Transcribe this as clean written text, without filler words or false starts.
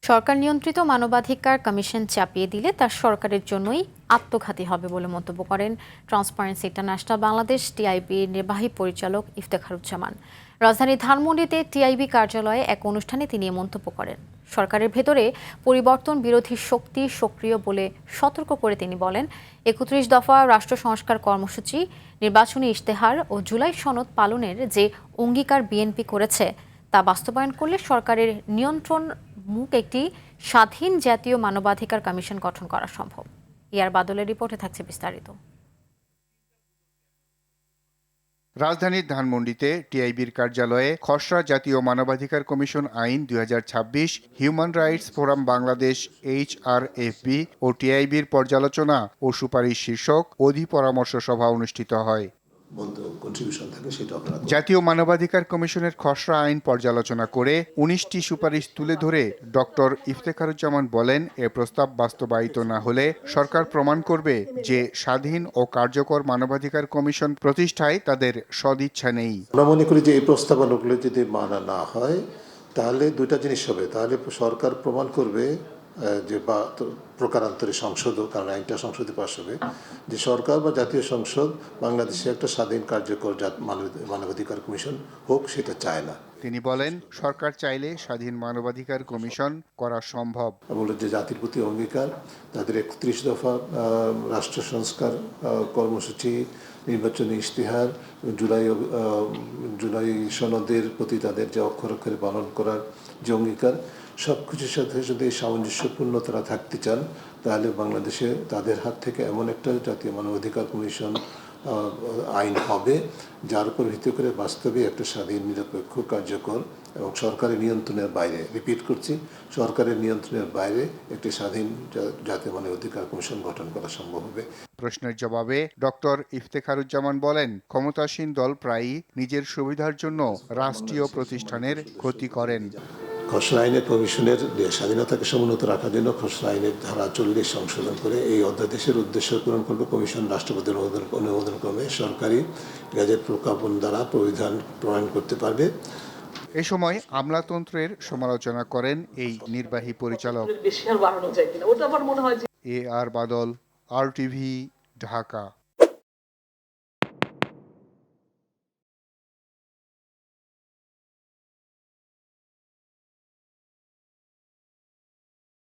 সরকার নিয়ন্ত্রিত মানবাধিকার কমিশন চাপিয়ে দিলে তা সরকারের জন্যই আত্মঘাতী হবে বলে মন্তব্য করেন ট্রান্সপারেন্সি ইন্টারন্যাশনাল বাংলাদেশ টিআইবির নির্বাহী পরিচালক ইফতেখারুজ্জামান। রাজধানীর ধানমন্ডিতে টিআইবি কার্যালয়ে এক অনুষ্ঠানে তিনি এ মন্তব্য করেন। সরকারের ভেতরে পরিবর্তন বিরোধী শক্তি সক্রিয় বলে সতর্ক করে তিনি বলেন, ৩১ দফা রাষ্ট্র সংস্কার কর্মসূচি, নির্বাচনী ইশতেহার ও জুলাই সনদ পালনের যে অঙ্গীকার বিএনপি করেছে তা বাস্তবায়ন করলে সরকারের নিয়ন্ত্রণ মুখ একটি স্বাধীন জাতীয় মানবাধিকার কমিশন গঠন করা সম্ভব। ইয়ার বাদলের রিপোর্টে থাকছে বিস্তারিত। রাজধানীর ধানমন্ডিতে টিআইবির কার্যালয়ে খসড়া জাতীয় মানবাধিকার কমিশন আইন ২০২৬, human rights forum Bangladesh HRFB ও টিআইবির পর্যালোচনা ও সুপারিশ শীর্ষক অধিপরামর্শ সভা অনুষ্ঠিত হয়। জাতীয় মানবাধিকার কমিশনের খসড়া আইন পর্যালোচনা করে ১৯টি সুপারিশ তুলে ধরে ডক্টর ইফতেখারুজ্জামান বলেন, এ প্রস্তাব বাস্তবায়িত না হলে সরকার প্রমাণ করবে যে স্বাধীন ও কার্যকর মানবাধিকার কমিশন প্রতিষ্ঠায় তাদের সদিচ্ছা নেই। আমরা মনে করি যে এই প্রস্তাবনাগুলো যদি মানা না হয় তাহলে দুইটা জিনিস হবে। তাহলে সরকার প্রমাণ করবে যে বা প্রকারান্তরে সংসদও, কারণ আইনটা সংসদে পাস হবে, যে সরকার বা জাতীয় সংসদ বাংলাদেশে একটা স্বাধীন কার্যকর মানবাধিকার কমিশন হোক সেটা চায় না। তিনি বলেন, সরকার চাইলে স্বাধীন মানবাধিকার কমিশন করা সম্ভব। বলে যে জাতির প্রতি অঙ্গীকার, তাদের ৩১ দফা রাষ্ট্র সংস্কার কর্মসূচি, নির্বাচনী ইশতেহার, জুলাই সনদের প্রতি তাদের যে অক্ষরে অক্ষরে পালন করার যে অঙ্গীকার, সব কিছুর সাথে যদি সামঞ্জস্যপূর্ণ তারা থাকতে চান তাহলে বাংলাদেশে তাদের হাত থেকে এমন একটা জাতীয় মানবাধিকার কমিশন আইন হবে যার উপর ভিত্তি করে বাস্তবে একটা স্বাধীন, নিরপেক্ষ, কার্যকর এবং সরকারের নিয়ন্ত্রণের বাইরে, রিপিট করছি, সরকারের নিয়ন্ত্রণের বাইরে একটি স্বাধীন জাতীয় মানবাধিকার কমিশন গঠন করা সম্ভব হবে। প্রশ্নের জবাবে ডক্টর ইফতেখারুজ্জামান বলেন, ক্ষমতাসীন দল প্রায়ই নিজের সুবিধার জন্য রাষ্ট্রীয় প্রতিষ্ঠানের ক্ষতি করেন। খসড়া আইনের কমিশনের স্বাধীনতাকে সমুন্নত রাখার জন্য খসড়া আইনের ধারা ৪০ সংশোধন করে এই অধ্যাদেশের উদ্দেশ্য পূরণ করবে কমিশন রাষ্ট্রপতির অনুমোদন ক্রমে সরকারি গেজেট প্রজ্ঞাপন দ্বারা প্রবিধান প্রণয়ন করতে পারবে। এ সময় আমলাতন্ত্রের সমালোচনা করেন এই নির্বাহী পরিচালক। AR বাদল, RTV, ঢাকা।